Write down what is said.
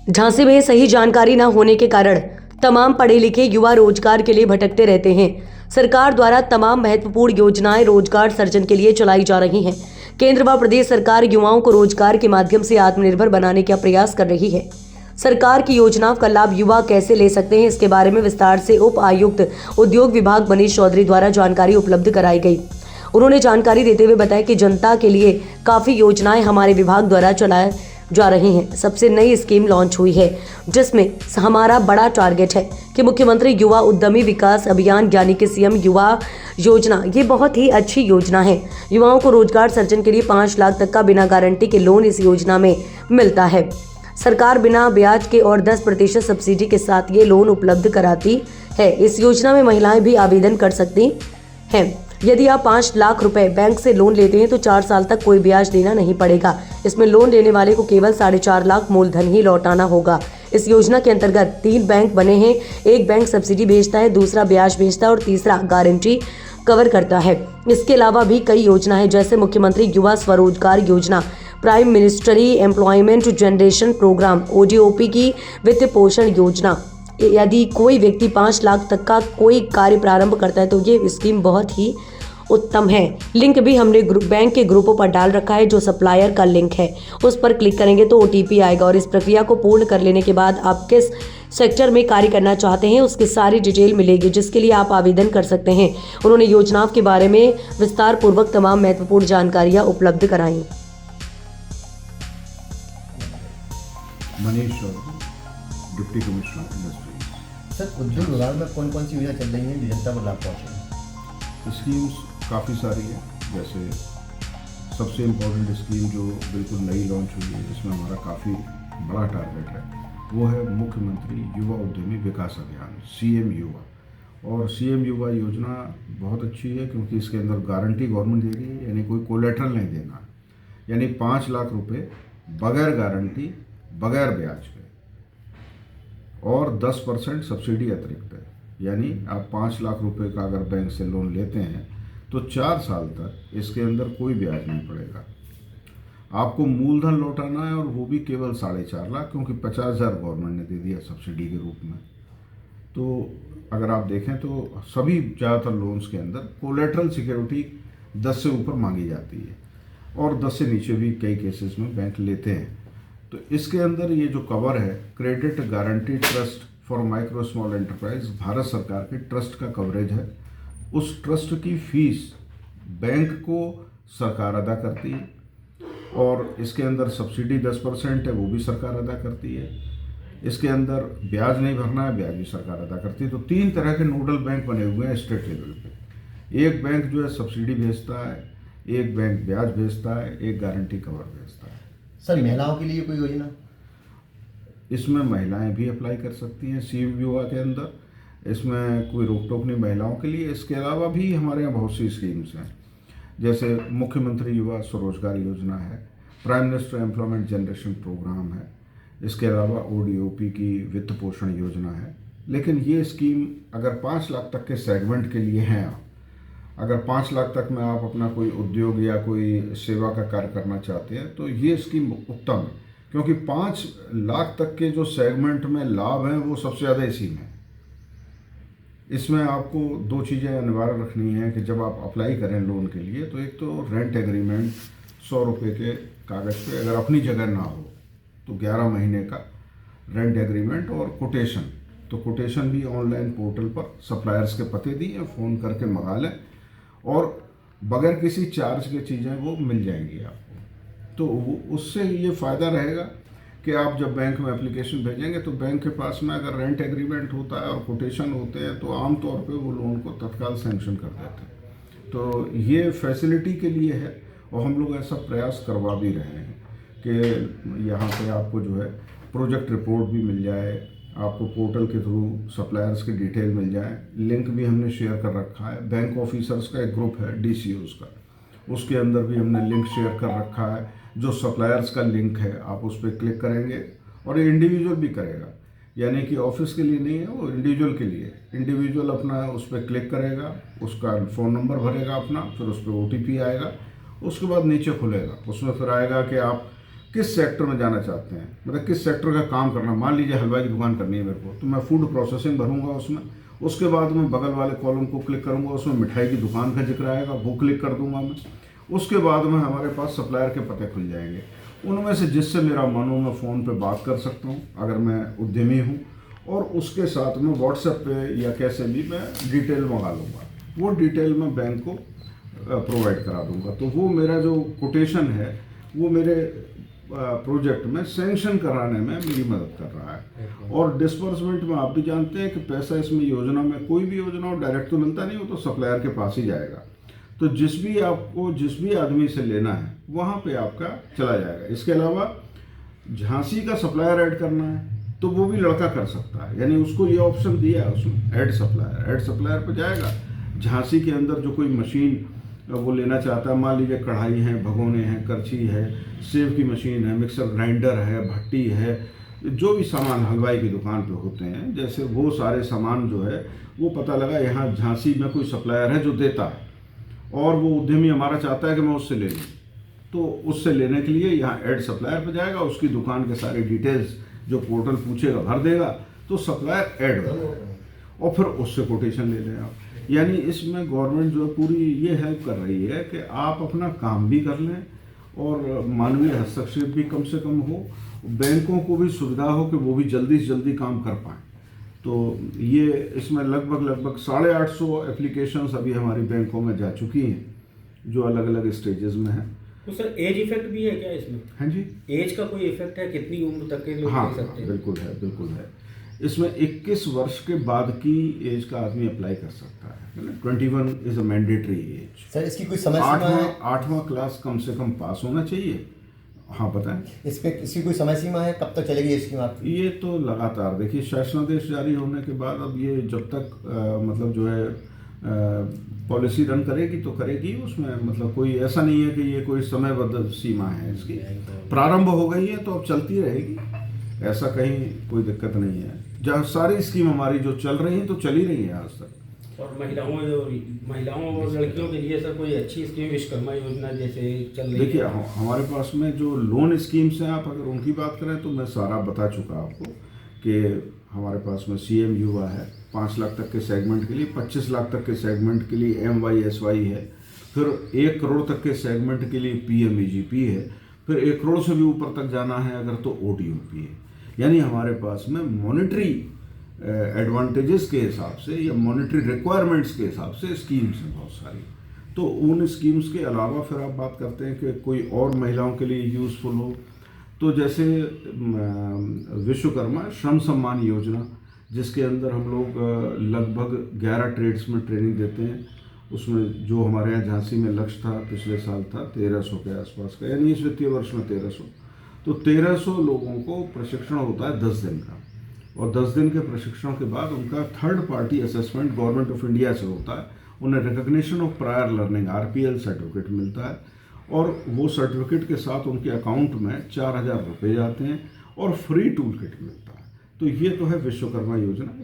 झांसी में सही जानकारी न होने के कारण तमाम पढ़े लिखे युवा रोजगार के लिए भटकते रहते हैं। सरकार द्वारा तमाम महत्वपूर्ण योजनाएं रोजगार सृजन के लिए चलाई जा रही हैं। केंद्र व प्रदेश सरकार युवाओं को रोजगार के माध्यम से आत्मनिर्भर बनाने का प्रयास कर रही है। सरकार की योजनाओं का लाभ युवा कैसे ले सकते हैं, इसके बारे में विस्तार से उप आयुक्त उद्योग विभाग मनीष चौधरी द्वारा जानकारी उपलब्ध कराई गई। उन्होंने जानकारी देते हुए बताया कि जनता के लिए काफी योजनाएं हमारे विभाग द्वारा चलाए जा रही हैं। सबसे नई स्कीम लॉन्च हुई है जिसमें हमारा बड़ा टारगेट है कि मुख्यमंत्री युवा उद्यमी विकास अभियान यानी कि सीएम युवा योजना, ये बहुत ही अच्छी योजना है। युवाओं को रोजगार सृजन के लिए 5 लाख तक का बिना गारंटी के लोन इस योजना में मिलता है। सरकार बिना ब्याज के और 10% सब्सिडी के साथ ये लोन उपलब्ध कराती है। इस योजना में महिलाएं भी आवेदन कर सकती हैं। यदि आप 5 लाख रुपए बैंक से लोन लेते हैं तो 4 साल तक कोई ब्याज देना नहीं पड़ेगा। इसमें लोन लेने वाले को केवल 4.5 लाख मूलधन ही लौटाना होगा। इस योजना के अंतर्गत 3 बैंक बने हैं। एक बैंक सब्सिडी भेजता है, दूसरा ब्याज भेजता है और तीसरा गारंटी कवर करता है। इसके अलावा भी कई योजना है जैसे मुख्यमंत्री युवा स्वरोजगार योजना, prime ministry employment generation programme, ODOP की वित्त पोषण योजना। यदि कोई व्यक्ति 5 लाख तक का कोई कार्य प्रारंभ करता है तो ये स्कीम बहुत ही उत्तम है। लिंक भी हमने बैंक के ग्रुपों पर डाल रखा है। जो सप्लायर का लिंक है उस पर क्लिक करेंगे तो OTP आएगा और इस प्रक्रिया को पूर्ण कर लेने के बाद आप किस सेक्टर में कार्य करना चाहते हैं उसकी सारी डिटेल मिलेगी जिसके लिए आप आवेदन कर सकते हैं। उन्होंने योजनाओं के बारे में विस्तार पूर्वक तमाम महत्वपूर्ण जानकारियां उपलब्ध कराई। Manish Chaudhary, deputy commissioner industries. Sir, उद्योग विभाग में कौन कौन सी योजना चल रही है जो जनता को लाभ पहुँचे? स्कीम्स काफ़ी सारी है। जैसे सबसे इम्पोर्टेंट स्कीम जो बिल्कुल नई लॉन्च हुई है जिसमें हमारा काफ़ी बड़ा टारगेट है वो है मुख्यमंत्री युवा उद्यमी विकास अभियान, CM युवा। और CM युवा योजना बहुत अच्छी है क्योंकि इसके अंदर गारंटी गवर्नमेंट दे रही है, यानी कोई कोलेटरल नहीं देना, यानी 5 लाख रुपए बगैर गारंटी बगैर ब्याज के और 10% सब्सिडी अतिरिक्त है। यानी आप 5 लाख रुपए का अगर बैंक से लोन लेते हैं तो 4 साल तक इसके अंदर कोई ब्याज नहीं पड़ेगा। आपको मूलधन लौटाना है और वो भी केवल 4.5 लाख, क्योंकि 50,000 गवर्नमेंट ने दे दिया सब्सिडी के रूप में। तो अगर आप देखें तो सभी ज़्यादातर लोन्स के अंदर कोलेटरल सिक्योरिटी 10 से ऊपर मांगी जाती है और 10 से नीचे भी कई केसेस में बैंक लेते हैं। तो इसके अंदर ये जो कवर है credit guarantee trust for micro small enterprise, Bharat सरकार के ट्रस्ट का कवरेज है। उस ट्रस्ट की फीस बैंक को सरकार अदा करती है और इसके अंदर सब्सिडी 10% है, वो भी सरकार अदा करती है। इसके अंदर ब्याज नहीं भरना है, ब्याज भी सरकार अदा करती है। तो 3 तरह के नोडल बैंक बने हुए हैं स्टेट लेवल पे। एक बैंक जो है सब्सिडी भेजता है, एक बैंक ब्याज भेजता है, एक गारंटी कवर भेजता है। सर, महिलाओं के लिए कोई योजना? इसमें महिलाएं भी अप्लाई कर सकती हैं CM युवा के अंदर। इसमें कोई रोक टोक नहीं महिलाओं के लिए। इसके अलावा भी हमारे यहाँ बहुत सी स्कीम्स हैं जैसे मुख्यमंत्री युवा स्वरोजगार योजना है, prime minister employment generation programme है, इसके अलावा ODOP की वित्त पोषण योजना है। लेकिन ये स्कीम अगर 5 लाख तक के सेगमेंट के लिए हैं, आप अगर 5 लाख तक में आप अपना कोई उद्योग या कोई सेवा का कार्य करना चाहते हैं तो ये स्कीम उत्तम है, क्योंकि 5 लाख तक के जो सेगमेंट में लाभ हैं वो सबसे ज़्यादा इसी में। इसमें आपको 2 चीज़ें अनिवार्य रखनी है कि जब आप अप्लाई करें लोन के लिए तो एक तो रेंट एग्रीमेंट 100 रुपये के कागज़ पे, अगर अपनी जगह ना हो तो 11 महीने का रेंट एग्रीमेंट और कोटेशन। तो कोटेशन भी ऑनलाइन पोर्टल पर सप्लायर्स के पते दिए, फ़ोन करके मंगा लें और बगैर किसी चार्ज के चीज़ें वो मिल जाएंगी आपको। तो उससे ये फ़ायदा रहेगा कि आप जब बैंक में एप्लीकेशन भेजेंगे तो बैंक के पास में अगर रेंट एग्रीमेंट होता है और कोटेशन होते हैं तो आम तौर पे वो लोन को तत्काल सैंक्शन कर देते हैं। तो ये फैसिलिटी के लिए है और हम लोग ऐसा प्रयास करवा भी रहे हैं कि यहाँ पे आपको जो है प्रोजेक्ट रिपोर्ट भी मिल जाए, आपको पोर्टल के थ्रू सप्लायर्स की डिटेल मिल जाए। लिंक भी हमने शेयर कर रखा है। बैंक ऑफिसर्स का एक ग्रुप है DCOs का, उसके अंदर भी हमने लिंक शेयर कर रखा है। जो सप्लायर्स का लिंक है आप उस पर क्लिक करेंगे और ये इंडिविजुअल भी करेगा, यानी कि ऑफिस के लिए नहीं है, वो इंडिविजुअल के लिए। इंडिविजुअल अपना उस पर क्लिक करेगा, उसका फ़ोन नंबर भरेगा अपना, फिर उस पर OTP आएगा, उसके बाद नीचे खुलेगा, उसमें फिर आएगा कि आप किस सेक्टर में जाना चाहते हैं, मतलब किस सेक्टर का काम करना। मान लीजिए हलवाई की दुकान करनी है मेरे को, तो मैं फूड प्रोसेसिंग भरूंगा उसमें। उसके बाद मैं बगल वाले कॉलम को क्लिक करूंगा, उसमें मिठाई की दुकान का जिक्र आएगा, वो क्लिक कर दूंगा मैं। उसके बाद में हमारे पास सप्लायर के पते खुल जाएंगे, उनमें से जिससे मेरा मन हो मैं फ़ोन पे बात कर सकता हूँ अगर मैं उद्यमी हूँ, और उसके साथ में व्हाट्सएप पे या कैसे भी मैं डिटेल मंगा लूँगा, वो डिटेल मैं बैंक को प्रोवाइड करा दूँगा। तो वो मेरा जो कोटेशन है वो मेरे प्रोजेक्ट में सैंक्शन कराने में मेरी मदद कर रहा है। और डिस्बर्समेंट में आप भी जानते हैं कि पैसा इसमें योजना में कोई भी योजना हो डायरेक्ट तो मिलता नहीं, वो तो सप्लायर के पास ही जाएगा। तो जिस भी आदमी से लेना है वहाँ पे आपका चला जाएगा। इसके अलावा झांसी का सप्लायर ऐड करना है तो वो भी लड़का कर सकता है, यानी उसको ये ऑप्शन दिया है उसमें, ऐड सप्लायर पे जाएगा। झांसी के अंदर जो कोई मशीन वो लेना चाहता है, मान लीजिए कढ़ाई है, भगोने हैं, करछी है, सेव की मशीन है, मिक्सर ग्राइंडर है, भट्टी है, जो भी सामान हलवाई की दुकान पे होते हैं, जैसे वो सारे सामान जो है वो पता लगा यहाँ झांसी में कोई सप्लायर है जो देता है, और वो उद्यमी हमारा चाहता है कि मैं उससे ले लूँ, तो उससे लेने के लिए यहाँ ऐड सप्लायर पे जाएगा, उसकी दुकान के सारे डिटेल्स जो पोर्टल पूछेगा भर देगा, तो सप्लायर ऐड हो जाएगा और फिर उससे कोटेशन ले लें आप। यानी इसमें गवर्नमेंट जो है पूरी ये हेल्प कर रही है कि आप अपना काम भी कर लें और मानवीय हस्तक्षेप भी कम से कम हो, बैंकों को भी सुविधा हो कि वो भी जल्दी से जल्दी काम कर पाएँ। तो ये इसमें लगभग 850 एप्लीकेशंस अभी हमारी बैंकों में जा चुकी हैं जो अलग अलग स्टेजेस में हैं। तो सर एज इफेक्ट भी है क्या इसमें? हाँ जी, एज का कोई इफेक्ट है? कितनी उम्र तक के लोग हाँ, ले सकते हैं? बिल्कुल है। इसमें 21 वर्ष के बाद की एज का आदमी अप्लाई कर सकता है। 21 is a mandatory age. Sir इसकी कोई समय सीमा है? 8वां क्लास कम से कम पास होना चाहिए। हाँ बताएं। इसकी कोई समय सीमा है, कब तक चलेगी ये स्कीम आपकी? ये तो लगातार देखिए, शासनादेश जारी होने के बाद अब ये जब तक मतलब जो है पॉलिसी रन करेगी तो करेगी, उसमें मतलब कोई ऐसा नहीं है कि ये कोई समयबद्ध सीमा है इसकी। प्रारंभ हो गई है तो अब चलती रहेगी, ऐसा कहीं कोई दिक्कत नहीं है। जहाँ सारी स्कीम हमारी जो चल रही हैं तो चल ही रही है आज तक। और महिलाओं और लड़कियों के लिए सर कोई अच्छी स्कीम विश्वकर्मा योजना जैसे चल रही है? देखिए हमारे पास में जो लोन स्कीम्स हैं, आप अगर उनकी बात करें तो मैं सारा बता चुका आपको कि हमारे पास में CM युवा है 5 लाख तक के सेगमेंट के लिए, 25 लाख तक के सेगमेंट के लिए MYSY है, फिर 1 करोड़ तक के सेगमेंट के लिए PMEGP है, फिर 1 करोड़ से भी ऊपर तक जाना है अगर तो OTOP है। यानी हमारे पास में मॉनेटरी एडवांटेजेस के हिसाब से या मॉनेटरी रिक्वायरमेंट्स के हिसाब से स्कीम्स हैं बहुत सारी। तो उन स्कीम्स के अलावा फिर आप बात करते हैं कि कोई और महिलाओं के लिए यूज़फुल हो, तो जैसे विश्वकर्मा श्रम सम्मान योजना, जिसके अंदर हम लोग लगभग 11 ट्रेड्स में ट्रेनिंग देते हैं। उसमें जो हमारे यहाँ झांसी में लक्ष्य था पिछले साल था 1300 के आसपास का, यानी इस वित्तीय वर्ष में 1300। तो 1300 लोगों को प्रशिक्षण होता है 10 दिन का, और 10 दिन के प्रशिक्षण के बाद उनका third party assessment government of India से होता है। उन्हें recognition of prior learning RPL certificate मिलता है, और वो सर्टिफिकेट के साथ उनके अकाउंट में 4000 रुपये जाते हैं और फ्री टूल किट मिलता है। तो ये तो है विश्वकर्मा योजना।